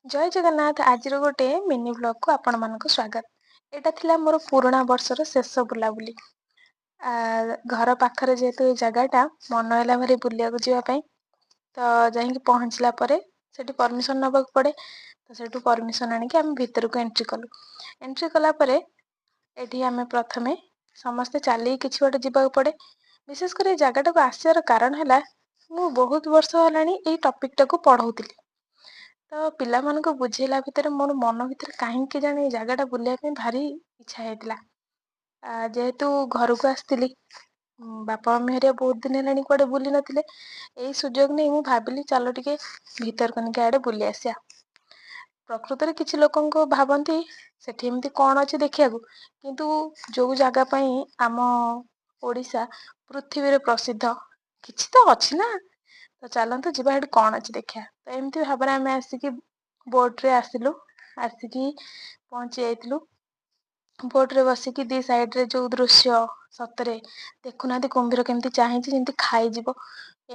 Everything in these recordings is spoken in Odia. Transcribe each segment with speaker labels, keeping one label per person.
Speaker 1: ଜୟ ଜଗନ୍ନାଥ। ଆଜିର ଗୋଟେ ମିନି ବ୍ଲଗକୁ ଆପଣମାନଙ୍କୁ ସ୍ୱାଗତ। ଏଇଟା ଥିଲା ମୋର ପୁରୁଣା ବର୍ଷର ଶେଷ ବୁଲାବୁଲି। ଘର ପାଖରେ ଯେହେତୁ ଏ ଜାଗାଟା ମନ ହେଲା ଭାରି ବୁଲିବାକୁ ଯିବା ପାଇଁ, ତ ଯାଇକି ପହଞ୍ଚିଲା ପରେ ସେଠି ପରମିସନ ନେବାକୁ ପଡ଼େ। ତ ସେଠୁ ପରମିସନ ଆଣିକି ଆମେ ଭିତରକୁ ଏଣ୍ଟ୍ରି କଲୁ। ଏଣ୍ଟ୍ରି କଲା ପରେ ଏଠି ଆମେ ପ୍ରଥମେ ସମସ୍ତେ ଚାଲିକି କିଛି ବାଟ ଯିବାକୁ ପଡ଼େ। ବିଶେଷ କରି ଏ ଜାଗାଟାକୁ ଆସିବାର କାରଣ ହେଲା, ମୁଁ ବହୁତ ବର୍ଷ ହେଲାଣି ଏଇ ଟପିକଟାକୁ ପଢ଼ଉଥିଲି। ତ ପିଲାମାନଙ୍କୁ ବୁଝେଇଲା ଭିତରେ ମୋର ମନ ଭିତରେ କାହିଁକି କେଜାଣି ଏଇ ଜାଗାଟା ବୁଲିବା ପାଇଁ ଭାରି ଇଚ୍ଛା ହେଇଥିଲା। ଯେହେତୁ ଘରକୁ ଆସିଥିଲି, ବାପା ମମି ହେରିକା ବହୁତ ଦିନ ହେଲାଣି କୁଆଡ଼େ ବୁଲି ନଥିଲେ, ଏଇ ସୁଯୋଗ ନେଇ ମୁଁ ଭାବିଲି ଚାଲ ଟିକେ ଭିତରକନିକା ଆଡ଼େ ବୁଲି ଆସିବା। ପ୍ରକୃତରେ କିଛି ଲୋକଙ୍କୁ ଭାବନ୍ତି ସେଠି ଏମିତି କ'ଣ ଅଛି ଦେଖିବାକୁ, କିନ୍ତୁ ଯୋଉ ଜାଗା ପାଇଁ ଆମ ଓଡ଼ିଶା ପୃଥିବୀରେ ପ୍ରସିଦ୍ଧ, କିଛି ତ ଅଛି ନା। ତ ଚାଲନ୍ତୁ ଯିବା ସେଠି କ'ଣ ଅଛି ଦେଖିବା। ତ ଏମିତି ଭାବରେ ଆମେ ଆସିକି ବୋଟ୍ରେ ଆସିଲୁ। ଆସିକି ପହଞ୍ଚି ଯାଇଥିଲୁ। ବୋଟ୍ରେ ବସିକି ଦି ସାଇଡ୍ରେ ଯୋଉ ଦୃଶ୍ୟ, ସତରେ ଦେଖୁନାହାନ୍ତି କୁମ୍ଭୀର କେମିତି ଚାହିଁଛି ଯେମିତି ଖାଇଯିବ।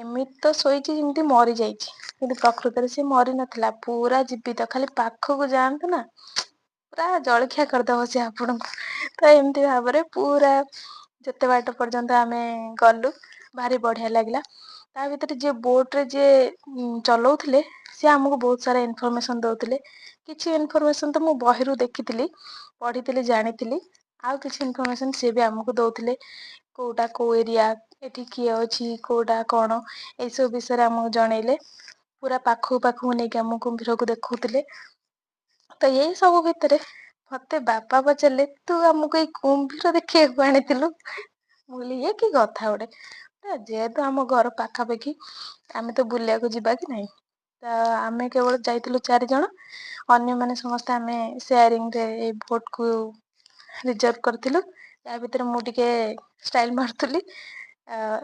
Speaker 1: ଏମିତି ତ ଶୋଇଛି ଯେମିତି ମରିଯାଇଛି, କିନ୍ତୁ ପ୍ରକୃତରେ ସେ ମରି ନଥିଲା, ପୁରା ଜୀବିତ। ଖାଲି ପାଖକୁ ଯାଆନ୍ତୁ ନା, ପୁରା ଜଳଖିଆ କରିଦବ ସେ ଆପଣଙ୍କୁ। ତ ଏମିତି ଭାବରେ ପୁରା ଯେତେ ବାଟ ପର୍ଯ୍ୟନ୍ତ ଆମେ ଗଲୁ, ଭାରି ବଢ଼ିଆ ଲାଗିଲା। ତା ଭିତରେ ଯିଏ ବୋଟ୍ରେ ଯିଏ ଚଲଉଥିଲେ, ସିଏ ଆମକୁ ବହୁତ ସାରା ଇନଫର୍ମେସନ୍ ଦଉଥିଲେ। କିଛି ଇନଫର୍ମେସନ୍ ତ ମୁଁ ବହିରୁ ଦେଖିଥିଲି, ପଢ଼ିଥିଲି, ଜାଣିଥିଲି। ଆଉ କିଛି ଇନଫର୍ମେସନ୍ ସିଏ ବି ଆମକୁ ଦଉଥିଲେ। କୋଉଟା କୋଉ ଏରିଆ, ଏଠି କିଏ ଅଛି, କୋଉଟା କ'ଣ, ଏଇସବୁ ବିଷୟରେ ଆମକୁ ଜଣେଇଲେ। ପୁରା ପାଖକୁ ନେଇକି ଆମକୁ କୁମ୍ଭୀରକୁ ଦେଖଉଥିଲେ। ତ ଏଇ ସବୁ ଭିତରେ ମତେ ବାପା ପଚାରିଲେ, ତୁ ଆମକୁ ଏଇ କୁମ୍ଭୀର ଦେଖିବାକୁ ଆଣିଥିଲୁ? ମୁଁ କହିଲି ଇଏ କି କଥା ଗୋଟେ। ଯେହେତୁ ଆମ ଘର ପାଖାପାଖି, ଆମେ ତ ବୁଲିବାକୁ ଯିବା କି ନାହିଁ। ତ ଆମେ କେବଳ ଯାଇଥିଲୁ 4 ଜଣ। ଅନ୍ୟମାନେ ସମସ୍ତେ ଆମେ ସେୟାରିଂରେ ଏଇ ବୋଟ୍‌କୁ ରିଜର୍ଭ କରିଥିଲୁ। ତା ଭିତରେ ମୁଁ ଟିକେ ଷ୍ଟାଇଲ ମାରୁଥିଲି।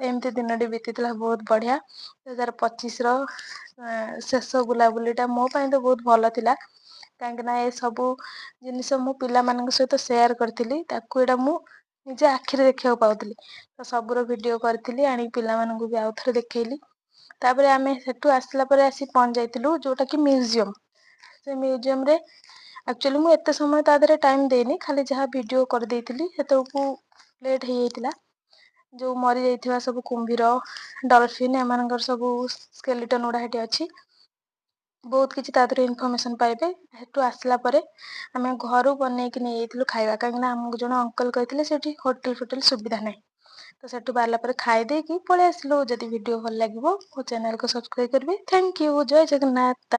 Speaker 1: ଏମିତି ଦିନଟି ବିତିଥିଲା ବହୁତ ବଢ଼ିଆ। 2025ର ଶେଷ ବୁଲାବୁଲିଟା ମୋ ପାଇଁ ତ ବହୁତ ଭଲ ଥିଲା। କାହିଁକିନା ଏ ସବୁ ଜିନିଷ ମୁଁ ପିଲାମାନଙ୍କ ସହିତ ସେୟାର କରିଥିଲି, ତାକୁ ଏଇଟା ମୁଁ ନିଜେ ଆଖିରେ ଦେଖିବାକୁ ପାଉଥିଲି। ତ ସବୁର ଭିଡ଼ିଓ କରିଥିଲି, ଆଣିକି ପିଲାମାନଙ୍କୁ ବି ଆଉଥରେ ଦେଖେଇଲି। ତାପରେ ଆମେ ସେଠୁ ଆସିଲା ପରେ ଆସି ପହଞ୍ଚି ଯାଇଥିଲୁ ଯୋଉଟାକି ମ୍ୟୁଜିୟମ୍। ସେ ମ୍ୟୁଜିୟମ୍‌ରେ ଆକ୍ଚୁଆଲି ମୁଁ ଏତେ ସମୟ ତା ଦେହରେ ଟାଇମ୍ ଦେଇନି, ଖାଲି ଯାହା ଭିଡ଼ିଓ କରିଦେଇଥିଲି। ସେତେବେଳକୁ ଲେଟ୍ ହେଇଯାଇଥିଲା। ଯୋଉ ମରିଯାଇଥିବା ସବୁ କୁମ୍ଭୀର, ଡଲଫିନ୍, ଏମାନଙ୍କର ସବୁ ସ୍କେଲିଟନ୍ ଗୁଡ଼ା ସେଠି ଅଛି। ବହୁତ କିଛି ତା ଦେହରେ ଇନଫର୍ମେସନ୍ ପାଇବେ। ସେଠୁ ଆସିଲା ପରେ ଆମେ ଘରୁ ବନେଇକି ନେଇଯାଇଥିଲୁ ଖାଇବା, କାହିଁକିନା ଆମକୁ ଜଣେ ଅଙ୍କଲ୍ କହିଥିଲେ ସେଠି ହୋଟେଲ ସୁବିଧା ନାହିଁ। ତ ସେଠୁ ବାହାରିଲା ପରେ ଖାଇ ଦେଇକି ପଳେଇ ଆସିଲୁ। ଯଦି ଭିଡ଼ିଓ ଭଲ ଲାଗିବ ମୋ ଚ୍ୟାନେଲକୁ ସବସ୍କ୍ରାଇବ୍ କରିବେ। Thank you. ଜୟ ଜଗନ୍ନାଥ।